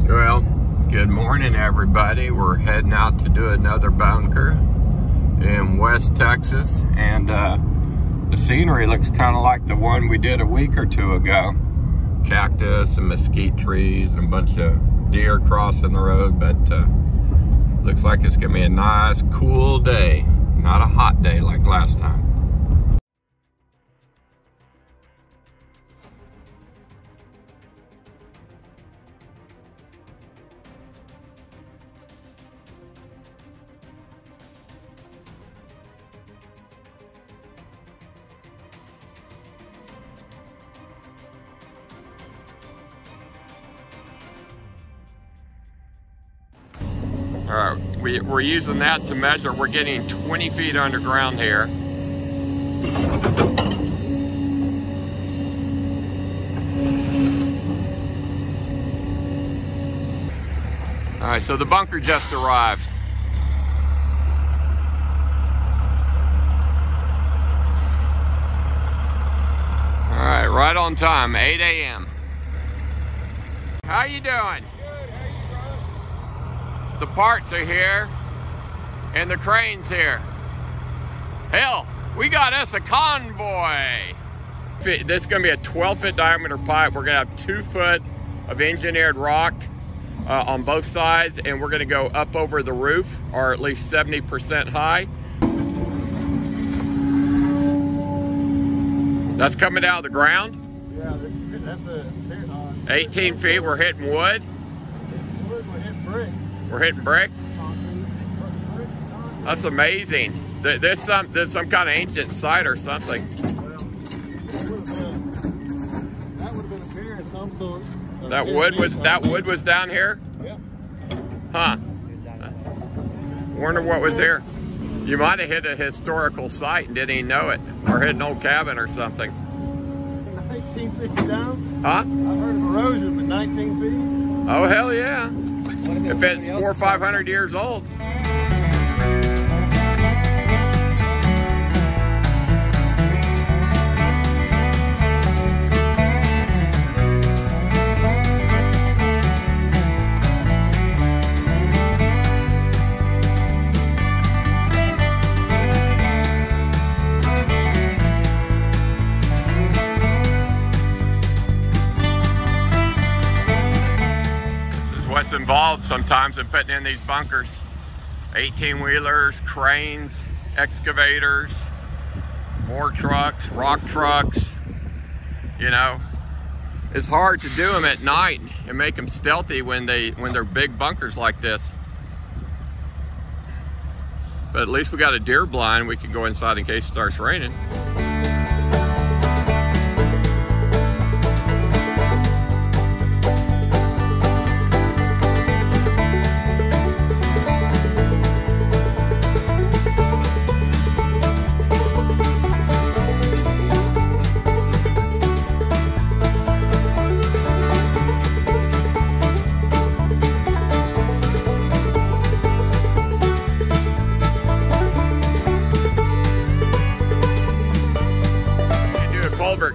Well, good morning everybody. We're heading out to do another bunker in West Texas, and the scenery looks kind of like the one we did a week or two ago. Cactus and mesquite trees and a bunch of deer crossing the road, but looks like it's gonna be a nice cool day, not a hot day like last time. We're using that to measure. We're getting 20 feet underground here. All right, so the bunker just arrived. All right, right on time, 8 a.m. How you doing? The parts are here and the crane's here. Hell, we got us a convoy. This is gonna be a 12-foot diameter pipe. We're gonna have 2 foot of engineered rock on both sides, and we're gonna go up over the roof, or at least 70% high. That's coming out of the ground? Yeah, that's a 18 feet, we're hitting wood. We're hitting brick. We're hitting brick? That's amazing. There's some kind of ancient site or something. Well, that would have been a pier of some sort. That wood was down here? Yeah. Huh. Wonder what was here. You might have hit a historical site and didn't even know it, or hit an old cabin or something. 19 feet down? Huh? I've heard of erosion, but 19 feet? Oh, hell yeah. If it's 400 or 500 years old. What's involved sometimes in putting in these bunkers. 18-wheelers, cranes, excavators, more trucks, rock trucks. You know, it's hard to do them at night and make them stealthy when they're big bunkers like this. But at least we got a deer blind. We can go inside in case it starts raining.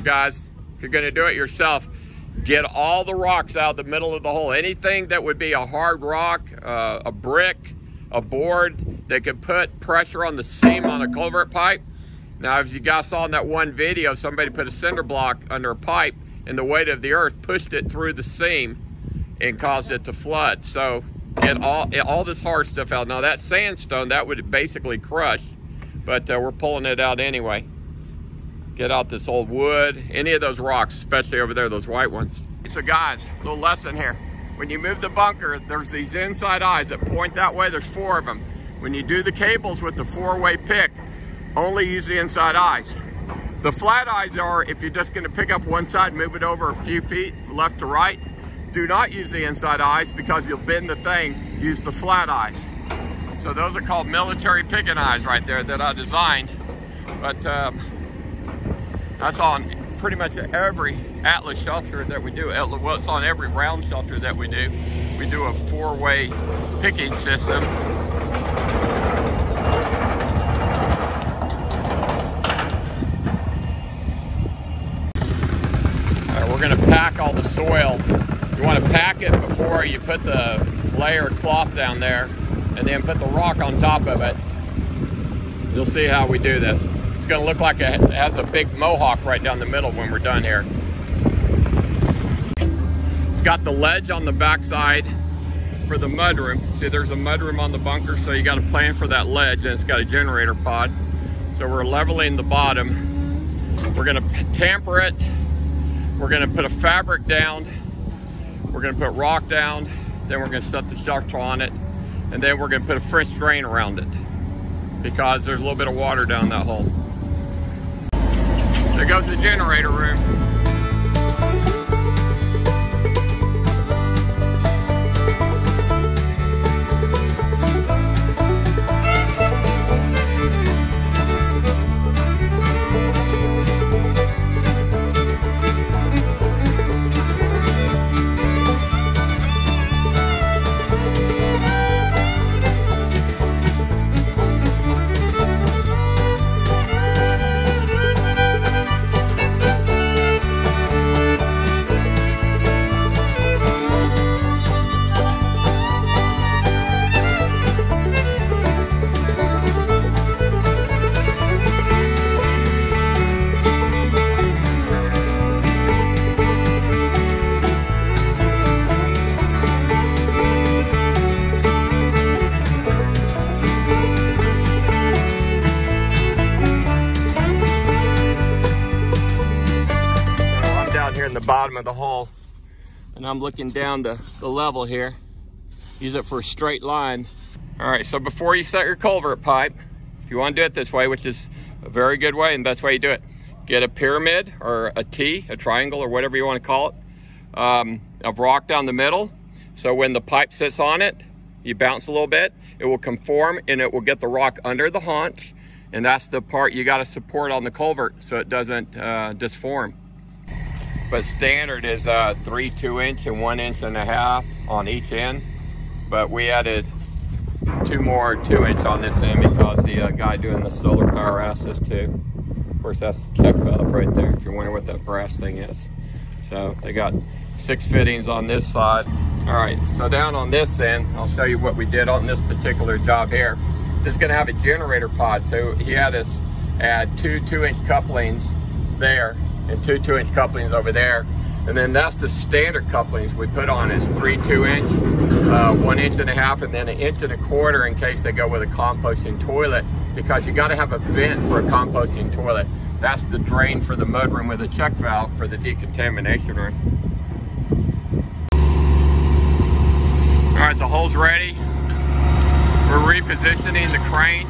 Guys, if you're going to do it yourself, get all the rocks out of the middle of the hole. Anything that would be a hard rock, a brick, a board that could put pressure on the seam on a culvert pipe. Now, as you guys saw in that one video, somebody put a cinder block under a pipe and the weight of the earth pushed it through the seam and caused it to flood. So get all this hard stuff out. Now that sandstone, that would basically crush, but we're pulling it out anyway. Get out this old wood, any of those rocks, especially over there, those white ones. So guys, a little lesson here. When you move the bunker, there's these inside eyes that point that way. There's 4 of them. When you do the cables with the 4-way pick, only use the inside eyes. The flat eyes are, if you're just gonna pick up one side, move it over a few feet, left to right, do not use the inside eyes because you'll bend the thing. Use the flat eyes. So those are called military picking eyes right there that I designed. But that's on pretty much every Atlas shelter that we do. Well, it's on every round shelter that we do. We do a 4-way picking system. All right, we're gonna pack all the soil You want to pack it before you put the layer of cloth down there, and then put the rock on top of it. You'll see how we do this. It's going to look like it has a big mohawk right down the middle when we're done here. It's got the ledge on the backside for the mudroom. See, there's a mudroom on the bunker, so you got to plan for that ledge, and it's got a generator pod. So we're leveling the bottom. We're going to tamper it. We're going to put a fabric down. We're going to put rock down. Then we're going to set the shelter on it. And then we're going to put a French drain around it because there's a little bit of water down that hole. There goes the generator room. In the bottom of the hole, and I'm looking down the level here. Use it for a straight line. All right, so before you set your culvert pipe, if you want to do it this way, which is a very good way and best way you do it, get a pyramid or a T, a triangle, or whatever you want to call it, of rock down the middle. So when the pipe sits on it, you bounce a little bit, it will conform and it will get the rock under the haunch, and that's the part you got to support on the culvert so it doesn't disform. But standard is 3 2-inch and 1.5 inches on each end. But we added 2 more 2-inch on this end because the guy doing the solar power asked us to. Of course, that's the check valve right there, if you're wondering what that brass thing is. So they got 6 fittings on this side. All right, so down on this end, I'll show you what we did on this particular job here. This is gonna have a generator pod. So he had us add 2 2-inch couplings there, and 2 2-inch couplings over there. And then that's the standard couplings we put on is 3 2-inch, 1.5 inches, and then 1.25 inches in case they go with a composting toilet, because you gotta have a vent for a composting toilet. That's the drain for the mudroom with a check valve for the decontamination room. All right, the hole's ready. We're repositioning the crane.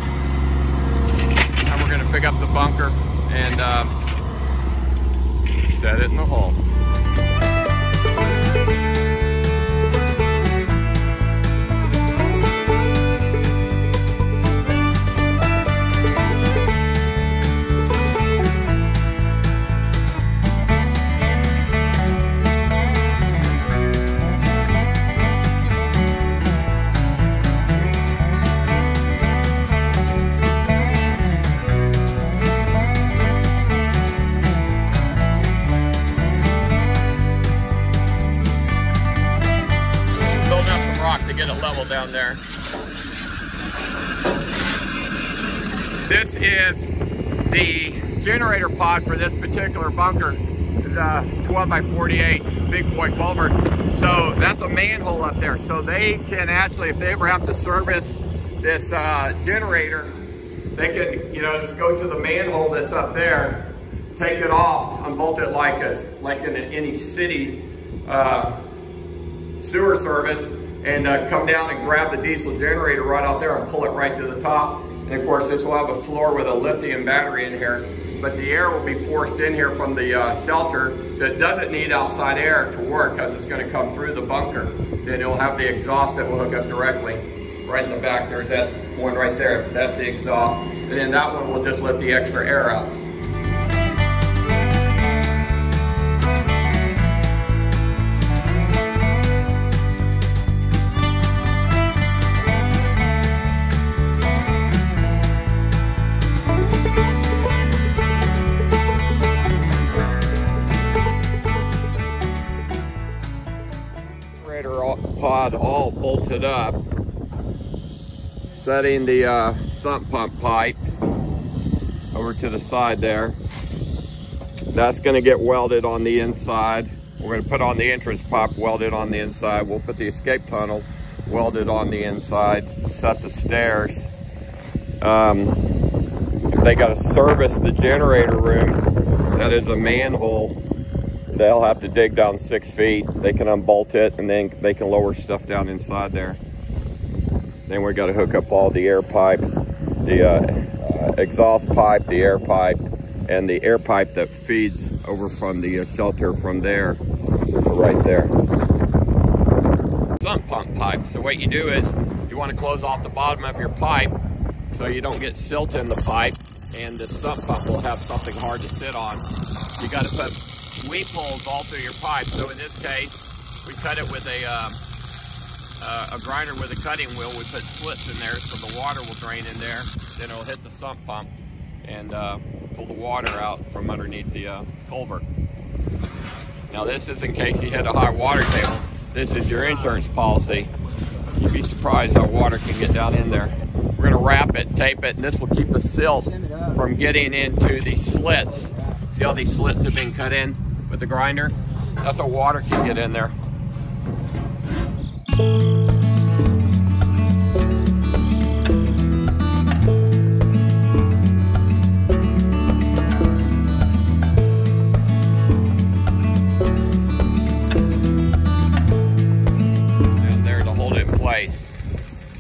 Now we're gonna pick up the bunker and set it in the hole. To get it level down there. This is the generator pod for this particular bunker. It's a 12 by 48 big boy culvert. So that's a manhole up there. So they can actually, if they ever have to service this generator, they can, you know, just go to the manhole that's up there, take it off, unbolt it like in any city sewer service, and come down and grab the diesel generator right out there and pull it right to the top. And of course, this will have a floor with a lithium battery in here, but the air will be forced in here from the shelter, so it doesn't need outside air to work because it's going to come through the bunker. Then it'll have the exhaust that will hook up directly. Right in the back, there's that one right there. That's the exhaust. And then that one will just let the extra air out. pod all bolted up, setting the sump pump pipe over to the side there. That's going to get welded on the inside. We're going to put on the entrance pipe welded on the inside. We'll put the escape tunnel welded on the inside, set the stairs. If they got to service the generator room, that is a manhole, they'll have to dig down 6 feet. They can unbolt it and then they can lower stuff down inside there. Then we got to hook up all the air pipes, the exhaust pipe, the air pipe, and the air pipe that feeds over from the shelter from there, right there. Sump pump pipe. So what you do is you want to close off the bottom of your pipe so you don't get silt in the pipe, and the sump pump will have something hard to sit on. You got to put weep holes all through your pipe. So in this case, we cut it with a grinder with a cutting wheel. We put slits in there so the water will drain in there. Then it'll hit the sump pump and pull the water out from underneath the culvert. Now this is in case you hit a high water table. This is your insurance policy. You'd be surprised how water can get down in there. We're gonna wrap it, tape it, and this will keep the silt from getting into these slits. See how these slits have been cut in with the grinder? That's how water can get in there.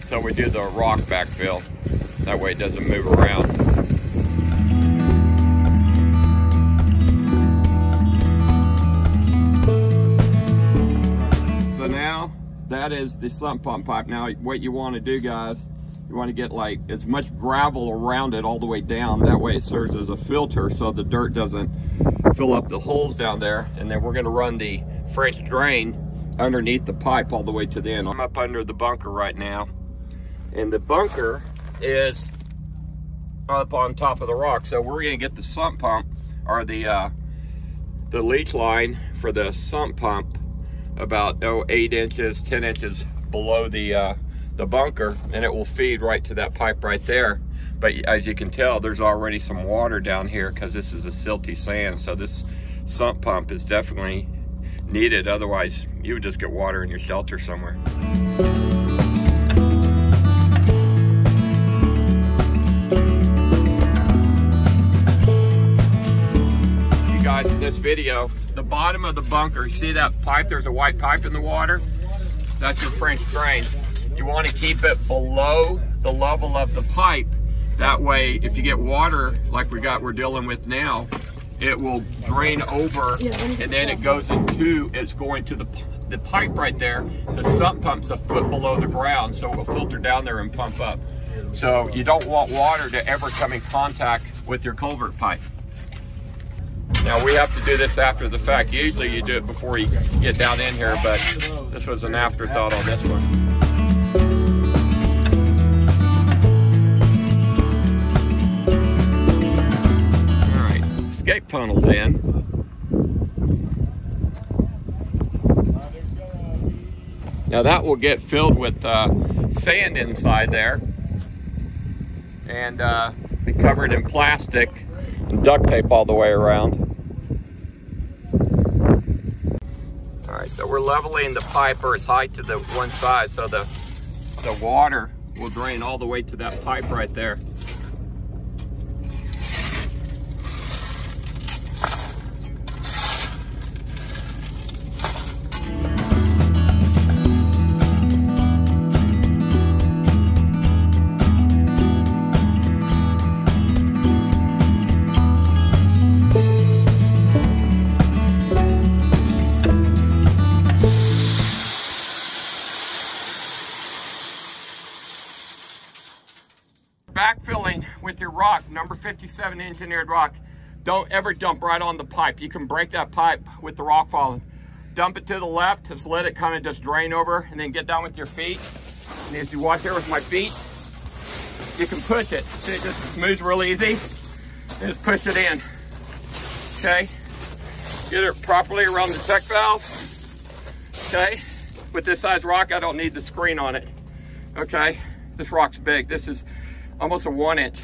So we do the rock backfill. That way it doesn't move around. So now that is the sump pump pipe. Now what you want to do, guys, you want to get like as much gravel around it all the way down. That way it serves as a filter so the dirt doesn't fill up the holes down there. And then we're going to run the fresh drain underneath the pipe all the way to the end. I'm up under the bunker right now, and the bunker is up on top of the rock. So we're going to get the sump pump, or the leach line for the sump pump about 8 inches, 10 inches below the bunker, and it will feed right to that pipe right there. But as you can tell, there's already some water down here because this is a silty sand. So this sump pump is definitely needed, otherwise you would just get water in your shelter somewhere. You guys, in this video, the bottom of the bunker, you see that pipe? There's a white pipe in the water. That's your French drain. You want to keep it below the level of the pipe. That way, if you get water like we're dealing with now, it will drain over, and then it goes into, it's going to the pipe right there. The sump pump's a foot below the ground, so it will filter down there and pump up. So you don't want water to ever come in contact with your culvert pipe. Now we have to do this after the fact. Usually you do it before you get down in here, but this was an afterthought on this one. Escape tunnels in. Now that will get filled with sand inside there and be covered in plastic and duct tape all the way around. All right, so we're leveling the pipe or its height to the one side so the water will drain all the way to that pipe right there. Backfilling with your rock, number 57 engineered rock, don't ever dump right on the pipe. You can break that pipe with the rock falling. Dump it to the left, just let it kind of just drain over, and then get down with your feet. And as you watch here with my feet, you can push it. See, it just moves real easy. And just push it in. Okay? Get it properly around the check valve. Okay? with this size rock, I don't need the screen on it. Okay, this rock's big. This is almost a 1 inch.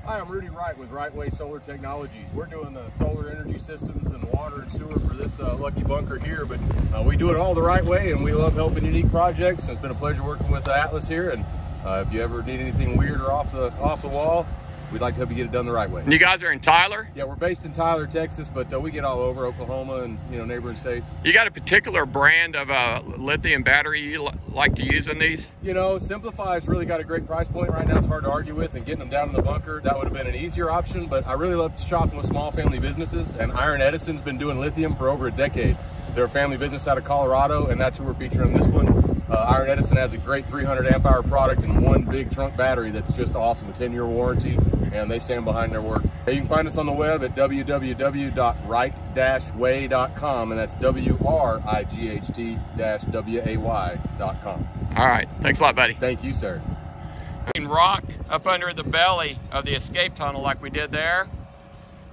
Hi, I'm Rudy Wright with Right Way Solar Technologies. We're doing the solar energy systems and water and sewer for this lucky bunker here, but we do it all the right way, and we love helping unique projects. It's been a pleasure working with Atlas here, and if you ever need anything weird or off the wall, we'd like to help you get it done the right way. And you guys are in Tyler? Yeah, we're based in Tyler, Texas, but we get all over Oklahoma and neighboring states. You got a particular brand of lithium battery you like to use in these? Simplify's really got a great price point right now. It's hard to argue with, and getting them down in the bunker, that would have been an easier option, but I really love shopping with small family businesses, and Iron Edison's been doing lithium for over a decade. They're a family business out of Colorado, and that's who we're featuring this one. Iron Edison has a great 300 amp hour product and one big trunk battery that's just awesome, a 10-year warranty, and they stand behind their work. You can find us on the web at www.right-way.com, and that's WRIGHT-WAY.com. All right, thanks a lot, buddy. Thank you, sir. Rock up under the belly of the escape tunnel like we did there.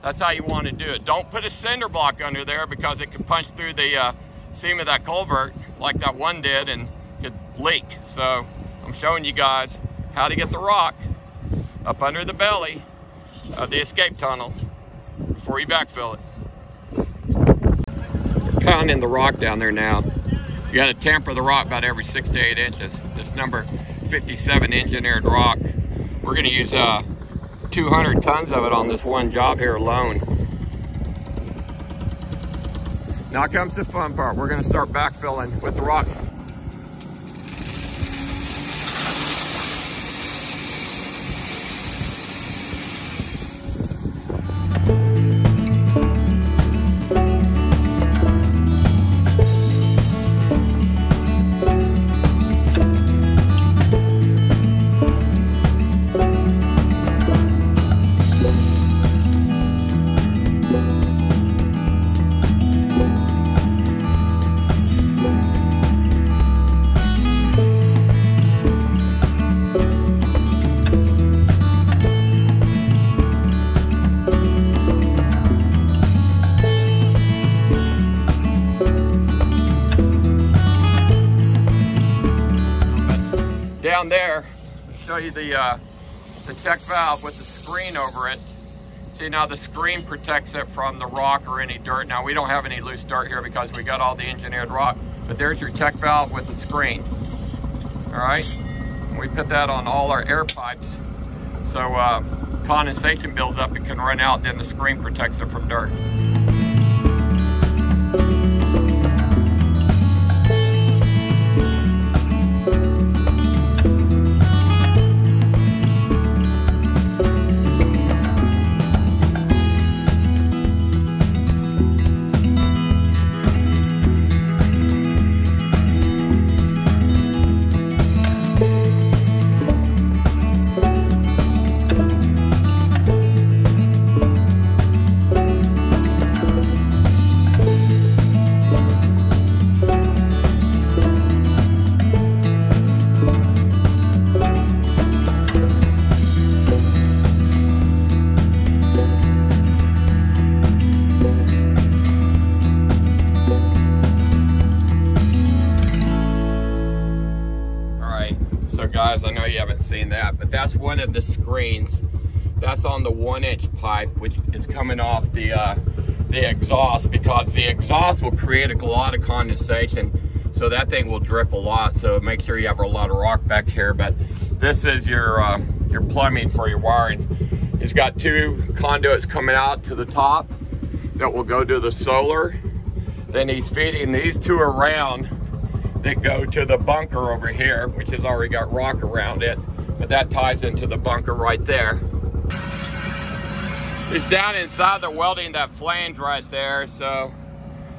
That's how you want to do it. Don't put a cinder block under there because it can punch through the seam of that culvert like that one did and could leak. So I'm showing you guys how to get the rock up under the belly of the escape tunnel before you backfill it. We're pounding the rock down there now. You got to tamper the rock about every 6 to 8 inches. This number 57 engineered rock. We're going to use 200 tons of it on this one job here alone. Now comes the fun part. We're going to start backfilling with the rock. Down there, I'll show you the check valve with the screen over it. See, now the screen protects it from the rock or any dirt. Now we don't have any loose dirt here because we got all the engineered rock, but there's your check valve with the screen. All right, we put that on all our air pipes. So condensation builds up, it can run out, then the screen protects it from dirt. Guys, I know you haven't seen that, but that's one of the screens. That's on the 1 inch pipe, which is coming off the exhaust, because the exhaust will create a lot of condensation, so that thing will drip a lot. So make sure you have a lot of rock back here. But this is your plumbing for your wiring. It's got 2 conduits coming out to the top that will go to the solar. Then he's feeding these 2 around that go to the bunker over here, which has already got rock around it, but that ties into the bunker right there. It's down inside the welding that flange right there, so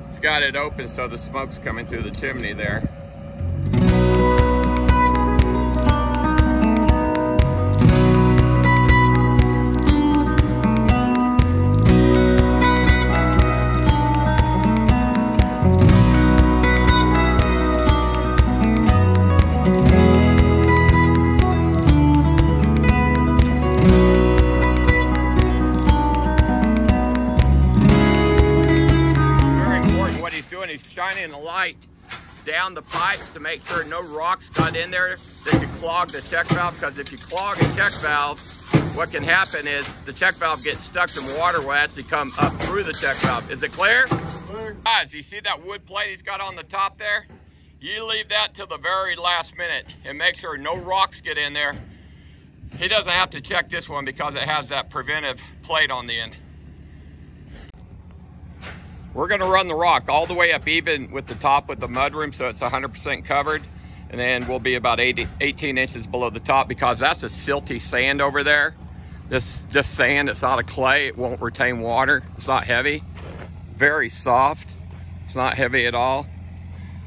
it's got it open so the smoke's coming through the chimney there. He's shining a light down the pipes to make sure no rocks got in there that could clog the check valve, because if you clog a check valve, what can happen is the check valve gets stuck and water will actually come up through the check valve. Is it clear? Clear. Guys, you see that wood plate he's got on the top there? You leave that till the very last minute and make sure no rocks get in there. He doesn't have to check this one because it has that preventive plate on the end. We're gonna run the rock all the way up even with the top with the mudroom so it's 100% covered. And then we'll be about 18 inches below the top because that's a silty sand over there. This just sand, it's not a clay, it won't retain water. It's not heavy, very soft. It's not heavy at all.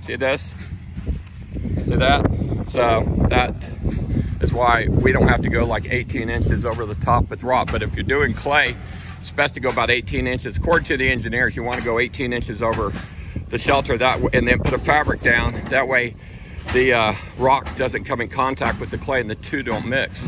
See this? See that? So that is why we don't have to go like 18 inches over the top with rock. But if you're doing clay, it's best to go about 18 inches. According to the engineers, you want to go 18 inches over the shelter that way, and then put a fabric down. That way the rock doesn't come in contact with the clay and the two don't mix.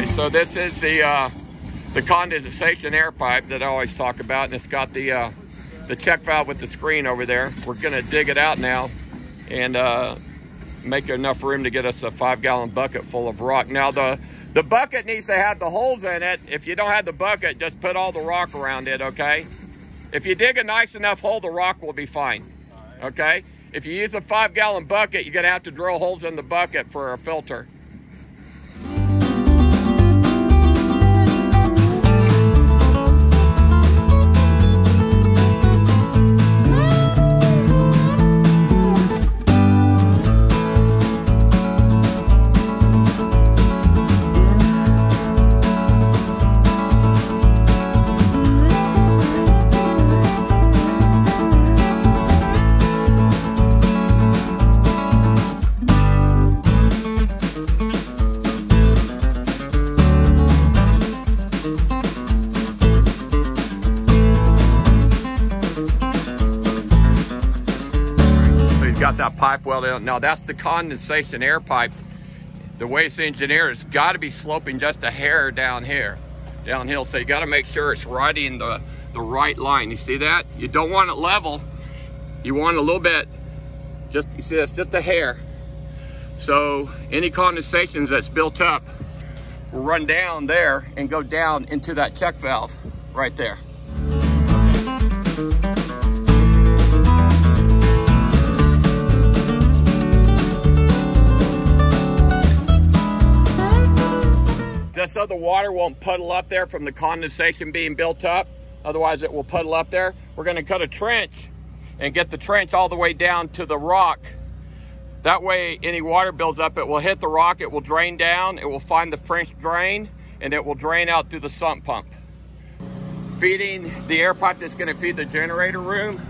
So this is the condensation air pipe that I always talk about, and it's got the check valve with the screen over there. We're gonna dig it out now and make enough room to get us a 5-gallon bucket full of rock. Now the bucket needs to have the holes in it. If you don't have the bucket, just put all the rock around it, okay? If you dig a nice enough hole, the rock will be fine, okay? if you use a 5-gallon bucket, you're gonna have to drill holes in the bucket for a filter. Got that pipe welded in. Now that's the condensation air pipe. The way it's engineered, it's got to be sloping just a hair downhill. So you got to make sure it's riding the right line. You see that? You don't want it level. You want a little bit, just, you see that's just a hair. So any condensations that's built up will run down there and go down into that check valve right there. Just so the water won't puddle up there from the condensation being built up, otherwise it will puddle up there, we're going to cut a trench and get the trench all the way down to the rock. That way any water builds up, it will hit the rock, it will drain down, it will find the French drain, and it will drain out through the sump pump. Feeding the air pipe that's going to feed the generator room.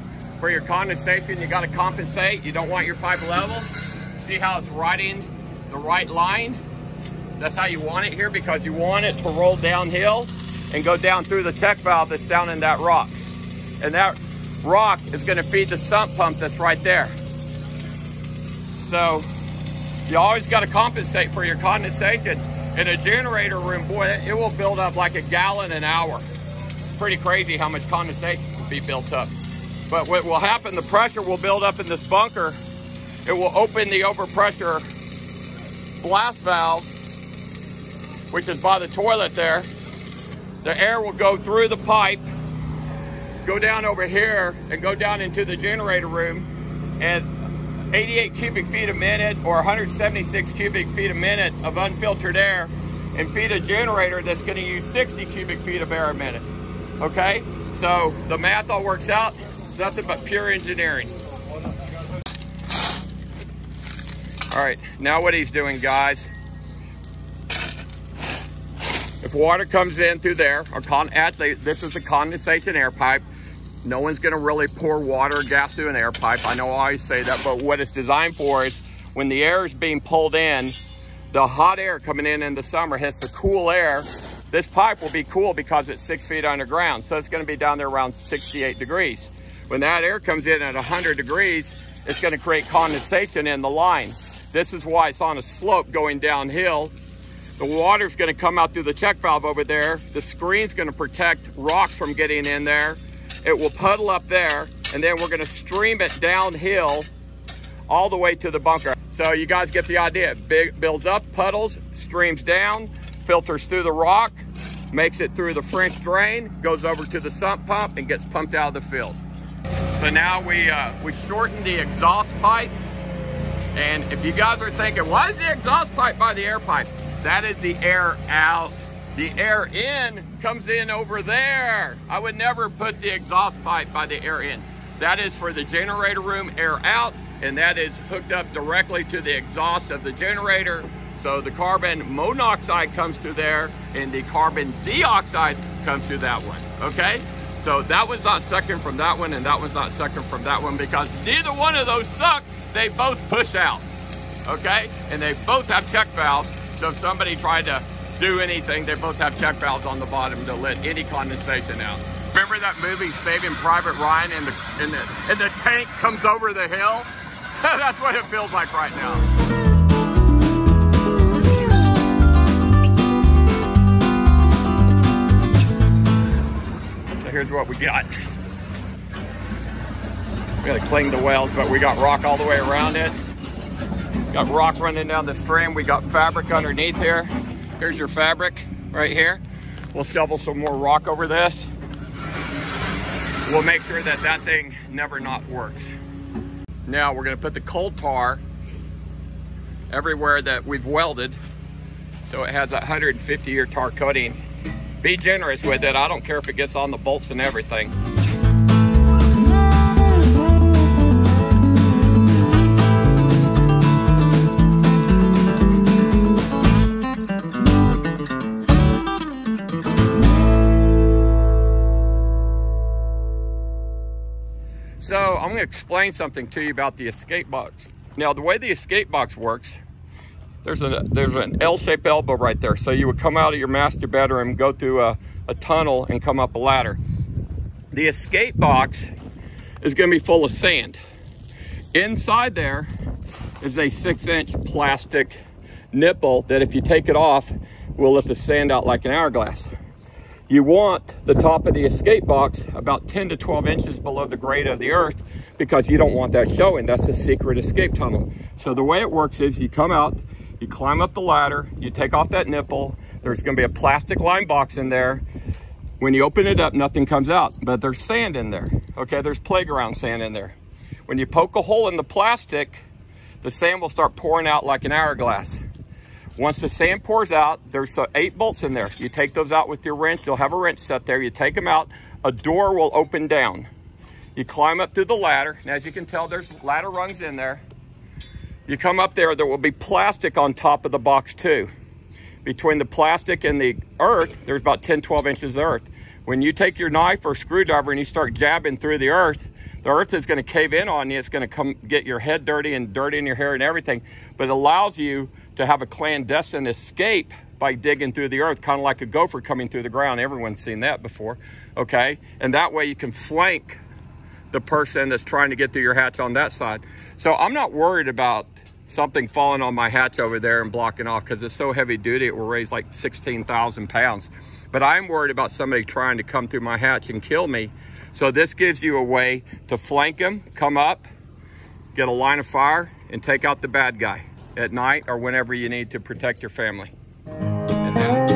For your condensation, you got to compensate. You don't want your pipe level. See how it's riding the right line? That's how you want it here, because you want it to roll downhill and go down through the check valve that's down in that rock. And that rock is going to feed the sump pump that's right there. So you always got to compensate for your condensation. In a generator room, boy, it will build up like a gallon an hour. It's pretty crazy how much condensation will be built up. But what will happen, the pressure will build up in this bunker. It will open the overpressure blast valve, which is by the toilet there. The air will go through the pipe, go down over here, and go down into the generator room. And 88 cubic feet a minute or 176 cubic feet a minute of unfiltered air, and feed a generator that's going to use 60 cubic feet of air a minute. Okay? So the math all works out. It's nothing but pure engineering. All right, now what he's doing, guys. If water comes in through there, actually, this is a condensation air pipe. No one's gonna really pour water or gas through an air pipe. I know I always say that, but what it's designed for is when the air is being pulled in, the hot air coming in the summer hits the cool air. This pipe will be cool because it's 6 feet underground. So it's gonna be down there around 68 degrees. When that air comes in at 100 degrees, it's gonna create condensation in the line. This is why it's on a slope going downhill. The water's gonna come out through the check valve over there. The screen's gonna protect rocks from getting in there. It will puddle up there, and then we're gonna stream it downhill all the way to the bunker. So you guys get the idea. It builds up, puddles, streams down, filters through the rock, makes it through the French drain, goes over to the sump pump, and gets pumped out of the field. So now we shortened the exhaust pipe. And if you guys are thinking, why is the exhaust pipe by the air pipe? That is the air out. The air in comes in over there. I would never put the exhaust pipe by the air in. That is for the generator room air out, and that is hooked up directly to the exhaust of the generator. So the carbon monoxide comes through there, and the carbon dioxide comes through that one, okay? So that one's not sucking from that one, and that one's not sucking from that one, because neither one of those suck. They both push out, okay? And they both have check valves. So if somebody tried to do anything, they both have check valves on the bottom to let any condensation out. Remember that movie Saving Private Ryan, and the tank comes over the hill? That's what it feels like right now. So here's what we got. We gotta clean the wells, but we got rock all the way around it. Got rock running down the stream. We got fabric underneath here. Here's your fabric right here. We'll shovel some more rock over this. We'll make sure that that thing never not works. Now we're gonna put the coal tar everywhere that we've welded, so it has a 150-year tar coating. Be generous with it. I don't care if it gets on the bolts and everything. So I'm going to explain something to you about the escape box. Now, the way the escape box works, there's an L-shaped elbow right there. So you would come out of your master bedroom, go through a tunnel, and come up a ladder. The escape box is going to be full of sand. Inside there is a 6-inch plastic nipple that, if you take it off, will let the sand out like an hourglass. You want the top of the escape box about 10 to 12 inches below the grade of the earth, because you don't want that showing. That's a secret escape tunnel. So the way it works is you come out, you climb up the ladder, you take off that nipple. There's going to be a plastic lined box in there. When you open it up, nothing comes out, but there's sand in there. Okay, there's playground sand in there. When you poke a hole in the plastic, the sand will start pouring out like an hourglass. Once the sand pours out, there's 8 bolts in there. You take those out with your wrench. You'll have a wrench set there. You take them out. A door will open down. You climb up through the ladder. And as you can tell, there's ladder rungs in there. You come up there. There will be plastic on top of the box too. Between the plastic and the earth, there's about 10, 12 inches of earth. When you take your knife or screwdriver and you start jabbing through the earth is going to cave in on you. It's going to come get your head dirty and dirty in your hair and everything. But it allows you to have a clandestine escape by digging through the earth, kind of like a gopher coming through the ground. Everyone's seen that before, okay? And that way you can flank the person that's trying to get through your hatch on that side. So I'm not worried about something falling on my hatch over there and blocking off, because it's so heavy duty, it will raise like 16,000 pounds. But I'm worried about somebody trying to come through my hatch and kill me. So this gives you a way to flank them, come up, get a line of fire, and take out the bad guy at night or whenever you need to protect your family. And then,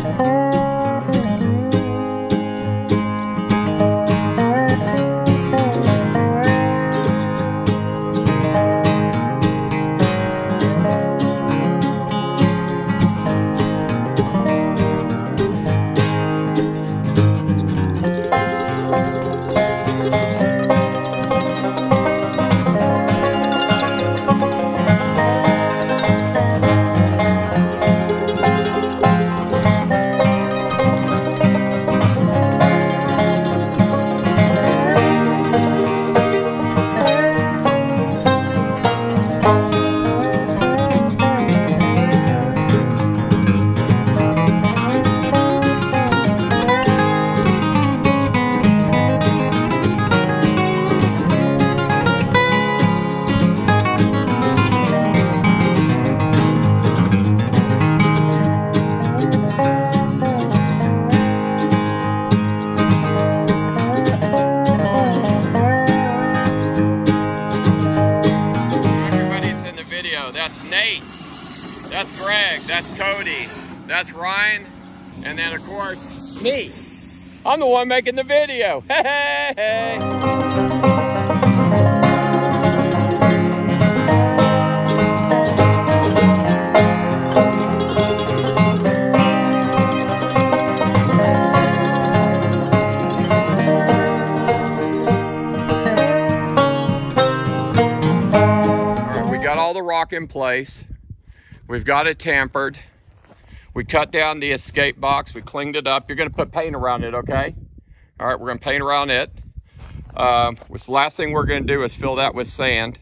that's Nate, that's Greg, that's Cody, that's Ryan, and then of course, me. I'm the one making the video. Hey, hey, hey. All the rock in place. We've got it tampered. We cut down the escape box. We cleaned it up. You're going to put paint around it, okay? All right, we're going to paint around it. The last thing we're going to do is fill that with sand.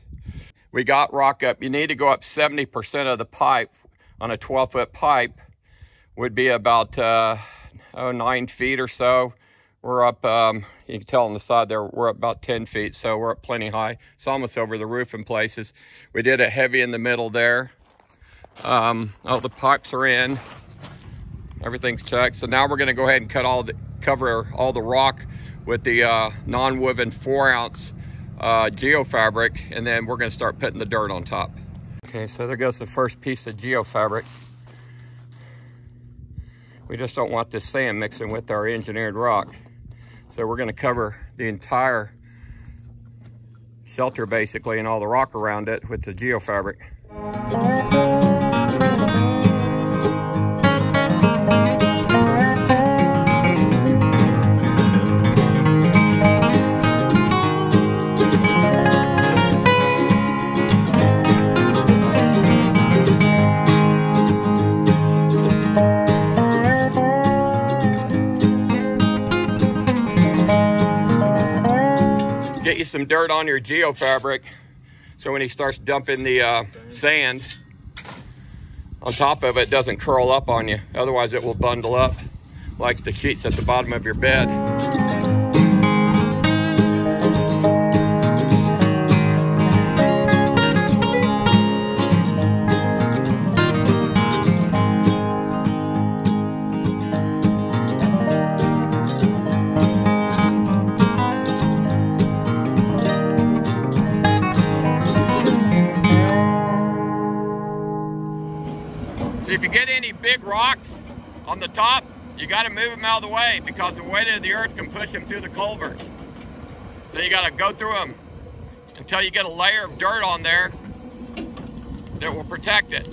We got rock up. You need to go up 70% of the pipe. On a 12-foot pipe would be about 9 feet or so. We're up, you can tell on the side there, we're up about 10 feet, so we're up plenty high. It's almost over the roof in places. We did it heavy in the middle there. All the pipes are in. Everything's checked. So now we're gonna go ahead and cover all the rock with the non-woven 4-ounce geofabric, and then we're gonna start putting the dirt on top. Okay, so there goes the first piece of geofabric. We just don't want this sand mixing with our engineered rock. So we're going to cover the entire shelter basically and all the rock around it with the geofabric. Get you some dirt on your geofabric so when he starts dumping the sand on top of it, it doesn't curl up on you. Otherwise it will bundle up like the sheets at the bottom of your bed. If you get any big rocks on the top, you got to move them out of the way because the weight of the earth can push them through the culvert. So you got to go through them until you get a layer of dirt on there that will protect it.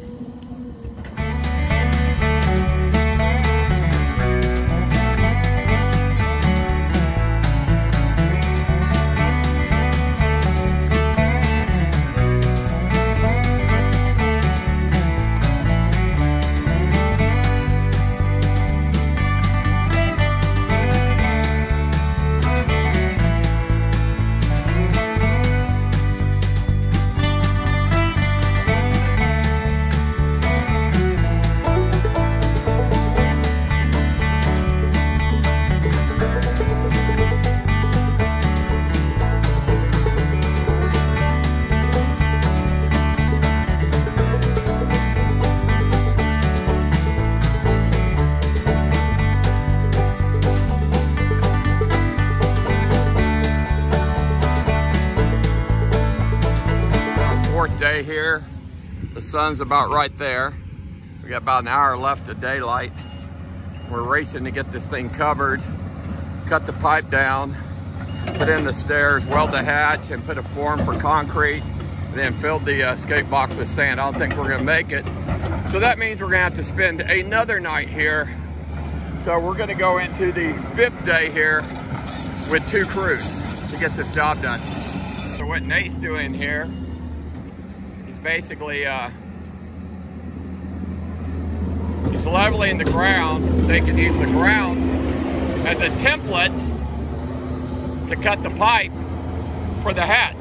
Day here, the sun's about right there. We got about an hour left of daylight. We're racing to get this thing covered, cut the pipe down, put in the stairs, weld the hatch, and put a form for concrete, and then fill the skate box with sand. I don't think we're gonna make it. So that means we're gonna have to spend another night here. So we're gonna go into the 5th day here with 2 crews to get this job done. So what Nate's doing here, basically he's leveling the ground so he can use the ground as a template to cut the pipe for the hatch.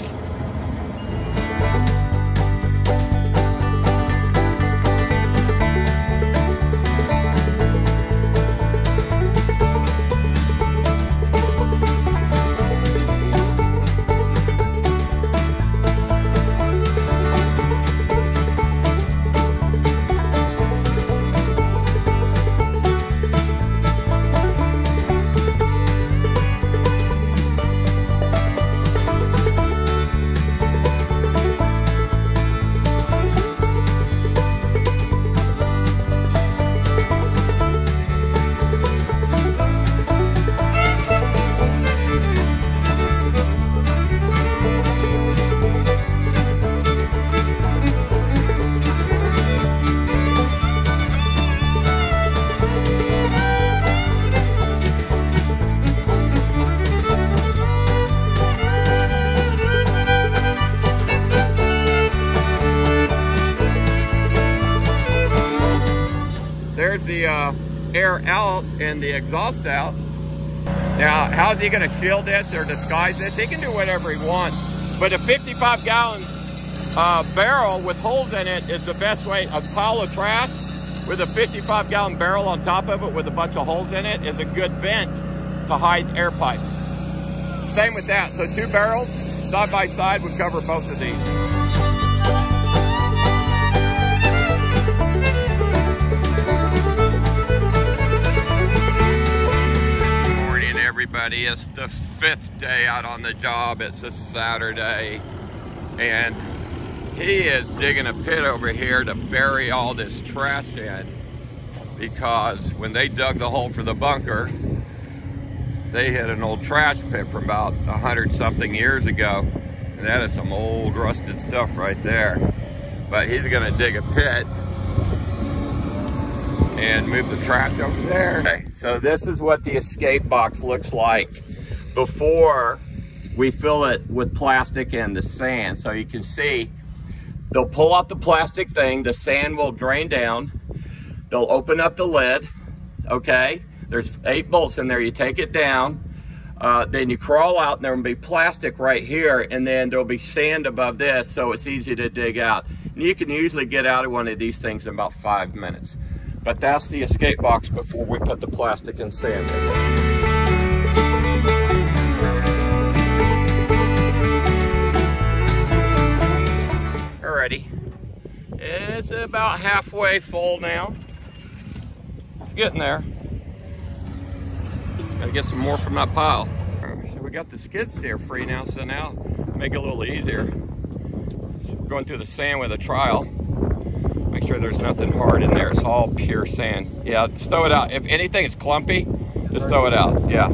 There's the air out and the exhaust out. Now, how's he gonna shield this or disguise this? He can do whatever he wants, but a 55-gallon barrel with holes in it is the best way. A pile of trash with a 55-gallon barrel on top of it with a bunch of holes in it is a good vent to hide air pipes. Same with that, so 2 barrels side by side would cover both of these. Everybody, it's the 5th day out on the job. It's a Saturday, and he is digging a pit over here to bury all this trash in, because when they dug the hole for the bunker, they hit an old trash pit from about 100-something years ago, And that is some old rusted stuff right there. But he's gonna dig a pit and move the trash over there. Okay, so this is what the escape box looks like before we fill it with plastic and the sand. So you can see, they'll pull out the plastic thing, the sand will drain down, they'll open up the lid, okay? There's 8 bolts in there, you take it down, then you crawl out and there will be plastic right here, and then there'll be sand above this, so it's easy to dig out. And you can usually get out of one of these things in about 5 minutes. But that's the escape box before we put the plastic and sand in it. Alrighty, it's about halfway full now. It's getting there. Gotta get some more from that pile. So we got the skid steer free now, so now make it a little easier. So we're going through the sand with a trowel. Make sure there's nothing hard in there. It's all pure sand. Yeah, just throw it out. If anything is clumpy, just throw it out. Yeah.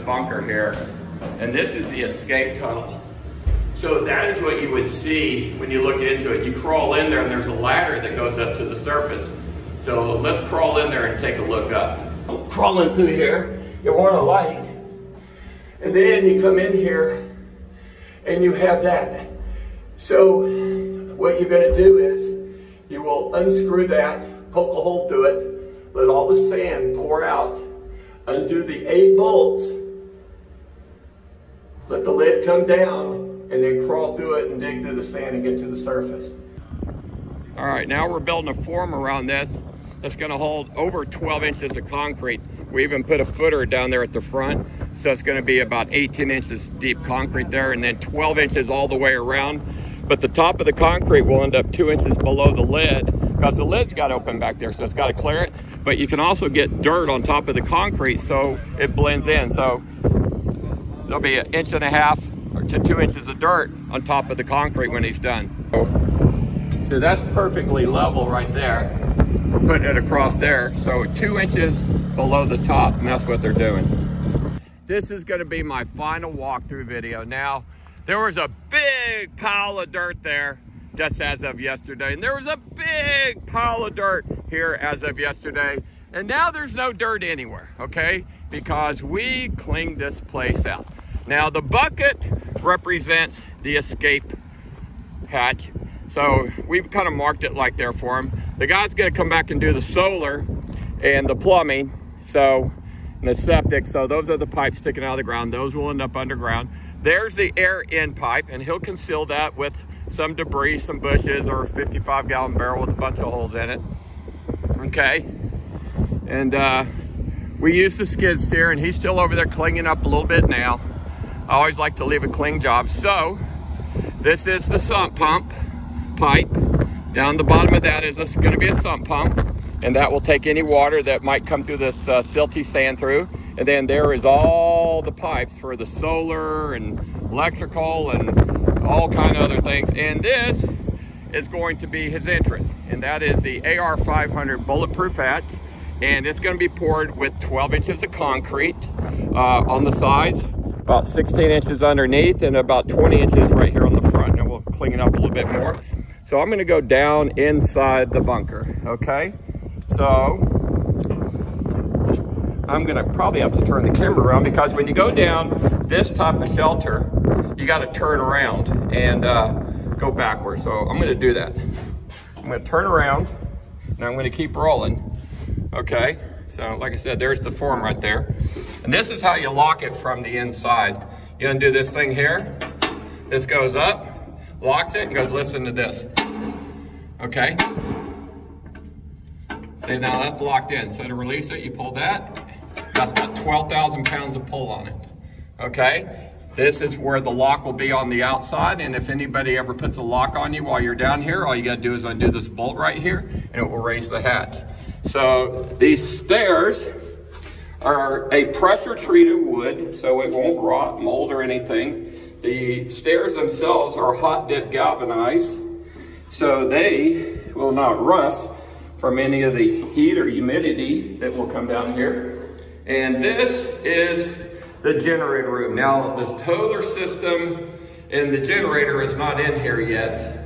Bunker here, and this is the escape tunnel. So that is what you would see when you look into it. You crawl in there and there's a ladder that goes up to the surface. So let's crawl in there and take a look up. Crawling through here, you want a light, and then you come in here and you have that. So what you're going to do is you will unscrew that, poke a hole through it, let all the sand pour out, undo the 8 bolts, let the lid come down, and then crawl through it and dig through the sand and get to the surface. All right, now we're building a form around this that's gonna hold over 12 inches of concrete. We even put a footer down there at the front, so it's gonna be about 18 inches deep concrete there, and then 12 inches all the way around. But the top of the concrete will end up 2 inches below the lid, because the lid's got open back there, so it's got to clear it. But you can also get dirt on top of the concrete so it blends in. So there'll be 1.5 inches to 2 inches of dirt on top of the concrete when he's done. So that's perfectly level right there. We're putting it across there, so 2 inches below the top, and that's what they're doing. This is going to be my final walkthrough video. Now, there was a big pile of dirt there just as of yesterday, and there was a big pile of dirt here as of yesterday, and now there's no dirt anywhere, okay, because we cleaned this place out. Now the bucket represents the escape hatch, so we've kind of marked it like there for him. The guy's gonna come back and do the solar and the plumbing, so, and the septic, so those are the pipes sticking out of the ground. Those will end up underground. There's the air in pipe, and he'll conceal that with some debris, some bushes, or a 55-gallon barrel with a bunch of holes in it. Okay, and we use the skid steer, and he's still over there cleaning up a little bit now. I always like to leave a clean job. So this is the sump pump pipe. Down the bottom of that is going to be a sump pump, and that will take any water that might come through this silty sand through. And then there is all the pipes for the solar and electrical and all kind of other things. And this is going to be his entrance, and that is the AR500 bulletproof hatch, and it's going to be poured with 12 inches of concrete on the sides, about 16 inches underneath, and about 20 inches right here on the front, and we'll clean it up a little bit more. So I'm gonna go down inside the bunker, okay? So I'm gonna probably have to turn the camera around, because when you go down this type of shelter, you gotta turn around and go backwards. So I'm gonna do that. I'm gonna turn around and I'm gonna keep rolling, okay? So like I said, there's the form right there. And this is how you lock it from the inside. You undo this thing here, this goes up, locks it, and goes, listen to this, okay? See, now that's locked in. So to release it, you pull that. That's got 12,000 pounds of pull on it, okay? This is where the lock will be on the outside, and if anybody ever puts a lock on you while you're down here, all you gotta do is undo this bolt right here, and it will raise the hatch. So these stairs are a pressure-treated wood, so it won't rot, mold, or anything. The stairs themselves are hot dip galvanized, so they will not rust from any of the heat or humidity that will come down here. And this is the generator room. Now, this toter system and the generator is not in here yet,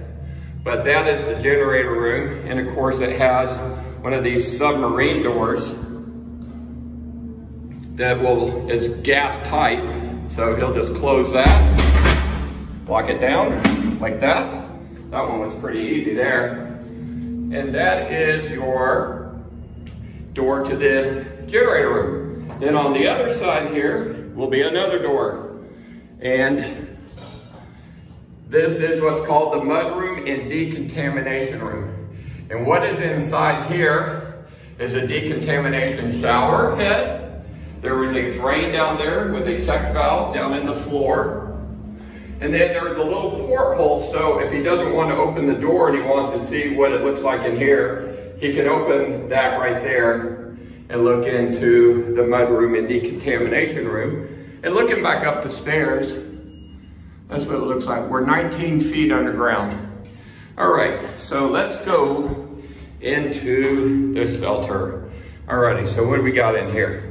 but that is the generator room. And of course, it has one of these submarine doors that is gas tight. So he'll just close that, lock it down like that. That one was pretty easy there. And that is your door to the generator room. Then on the other side here will be another door. And this is what's called the mud room and decontamination room. And what is inside here is a decontamination shower head. There was a drain down there with a check valve down in the floor. And then there's a little porthole, so if he doesn't want to open the door and he wants to see what it looks like in here, he can open that right there and look into the mud room and decontamination room. And looking back up the stairs, that's what it looks like. We're 19 feet underground. All right, so let's go into the shelter. Alrighty, so what do we got in here?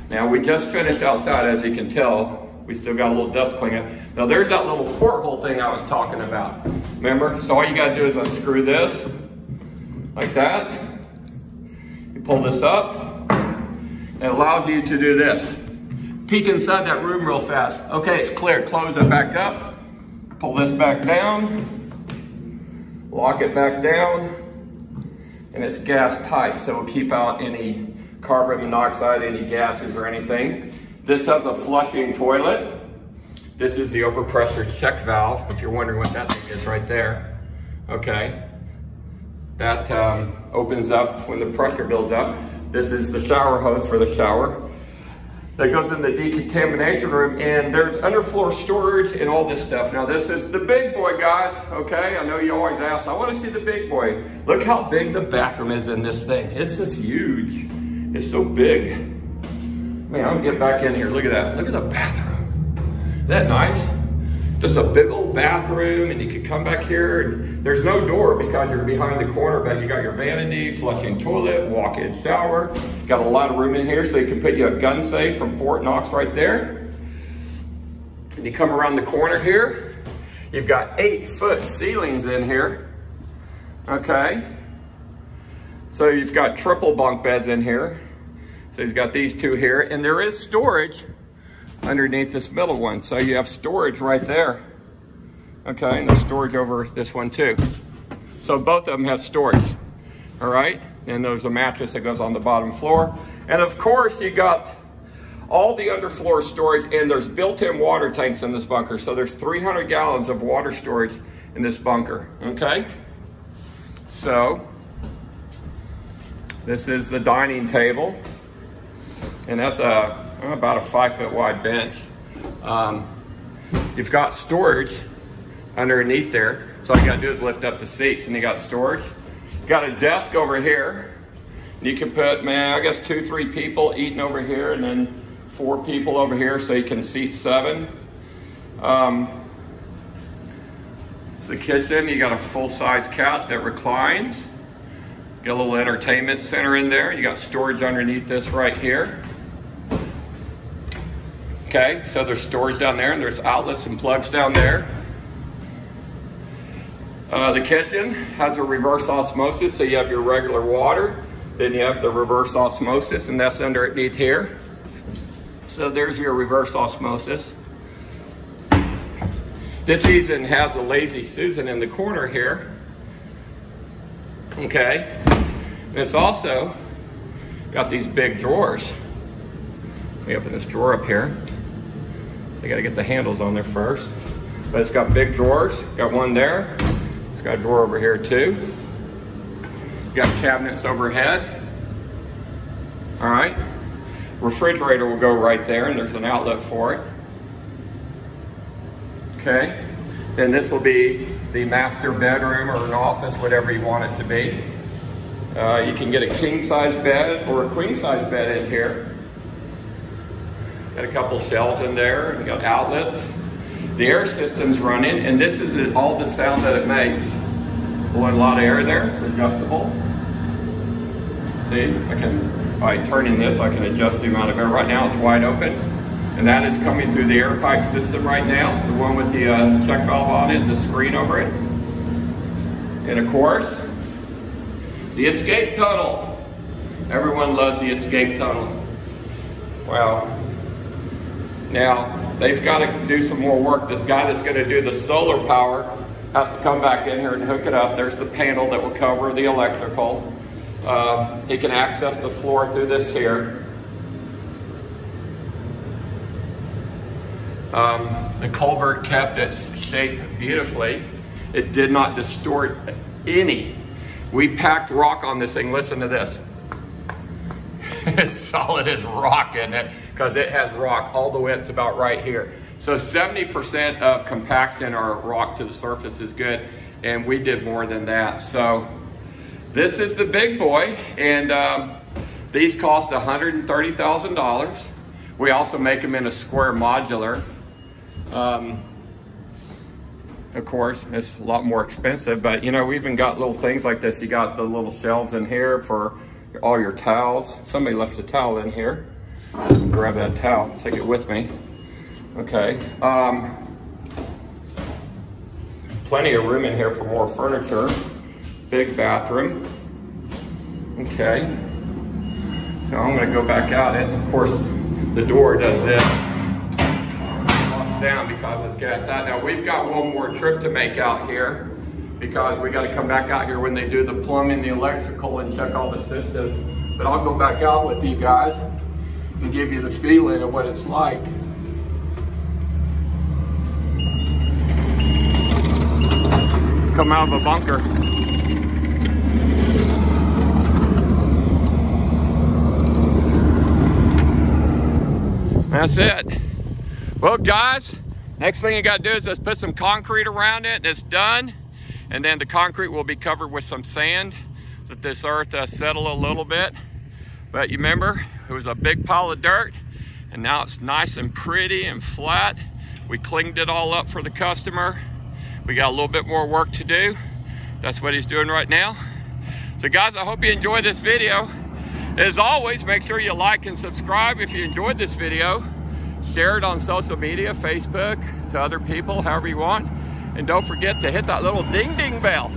Now we just finished outside, as you can tell. We still got a little dust cleanup. Now there's that little porthole thing I was talking about. Remember? So all you gotta do is unscrew this, like that. You pull this up, and it allows you to do this. Peek inside that room real fast. Okay, it's clear. Close it back up. Pull this back down. Lock it back down. And it's gas tight, so it'll keep out any carbon monoxide, any gases or anything. This has a flushing toilet. This is the overpressure check valve, if you're wondering what that thing is right there. Okay. That opens up when the pressure builds up. This is the shower hose for the shower. That goes in the decontamination room, and there's underfloor storage and all this stuff. Now this is the big boy, guys, okay? I know you always ask, I want to see the big boy. Look how big the bathroom is in this thing. It's just huge. It's so big. Man, I'll get back in here. Look at that. Look at the bathroom. Isn't that nice? Just a big old bathroom, and you can come back here, and there's no door because you're behind the corner, but you got your vanity, flushing toilet, walk-in shower. Got a lot of room in here, so you can put you a gun safe from Fort Knox right there. And you come around the corner here, you've got 8-foot ceilings in here. Okay. So you've got triple bunk beds in here. So he's got these two here, and there is storage underneath this middle one. So you have storage right there. Okay, and there's storage over this one too. So both of them have storage, all right? And there's a mattress that goes on the bottom floor. And of course you got all the underfloor storage, and there's built-in water tanks in this bunker. So there's 300 gallons of water storage in this bunker, okay? So this is the dining table. And that's about a 5-foot wide bench. You've got storage underneath there. So all you gotta do is lift up the seats, and you got storage. You got a desk over here. You can put, man, I guess 2-3 people eating over here, and then 4 people over here, so you can seat 7. It's the kitchen. You got a full-size couch that reclines. Got a little entertainment center in there. You got storage underneath this right here. Okay, so there's storage down there, and there's outlets and plugs down there. The kitchen has a reverse osmosis, so you have your regular water, then you have the reverse osmosis, and that's underneath here. So there's your reverse osmosis. This even has a Lazy Susan in the corner here. Okay, and it's also got these big drawers. Let me open this drawer up here. I gotta get the handles on there first. But it's got big drawers, got one there. It's got a drawer over here too. Got cabinets overhead. All right, refrigerator will go right there, and there's an outlet for it. Okay, then this will be the master bedroom or an office, whatever you want it to be. You can get a king size bed or a queen size bed in here. Got a couple shelves in there, you got outlets. The air system's running, and this is all the sound that it makes. It's blowing a lot of air there, it's adjustable. See, by turning this, I can adjust the amount of air. Right now it's wide open. And that is coming through the air pipe system right now, the one with the check valve on it and the screen over it. And of course, the escape tunnel. Everyone loves the escape tunnel. Well, now they've got to do some more work. This guy that's going to do the solar power has to come back in here and hook it up. There's the panel that will cover the electrical. He can access the floor through this here. The culvert kept its shape beautifully. It did not distort any. We packed rock on this thing. Listen to this. It's solid as rock, isn't it? Because it has rock all the way up to about right here. So 70% of compaction or rock to the surface is good, and we did more than that. So this is the big boy, and these cost $130,000. We also make them in a square modular. Of course, it's a lot more expensive, but you know, we even got little things like this. You got the little shelves in here for all your towels. Somebody left a towel in here. Grab that towel, take it with me. Okay. Plenty of room in here for more furniture. Big bathroom. Okay. So I'm gonna go back out it. Of course, the door does this. Down because it's gassed out. Now we've got one more trip to make out here because we got to come back out here when they do the plumbing, the electrical, and check all the systems. But I'll go back out with you guys and give you the feeling of what it's like. Come out of a bunker. That's it. Well, guys, next thing you got to do is just put some concrete around it, and it's done. And then the concrete will be covered with some sand, let this earth settle a little bit. But you remember, it was a big pile of dirt, and now it's nice and pretty and flat. We cleaned it all up for the customer. We got a little bit more work to do. That's what he's doing right now. So guys, I hope you enjoyed this video. As always, make sure you like and subscribe if you enjoyed this video. Share it on social media, Facebook, to other people, however you want. And don't forget to hit that little ding ding bell,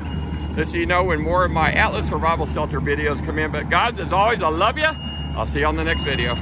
just so you know when more of my Atlas Survival Shelter videos come in. But guys, as always, I love you. I'll see you on the next video.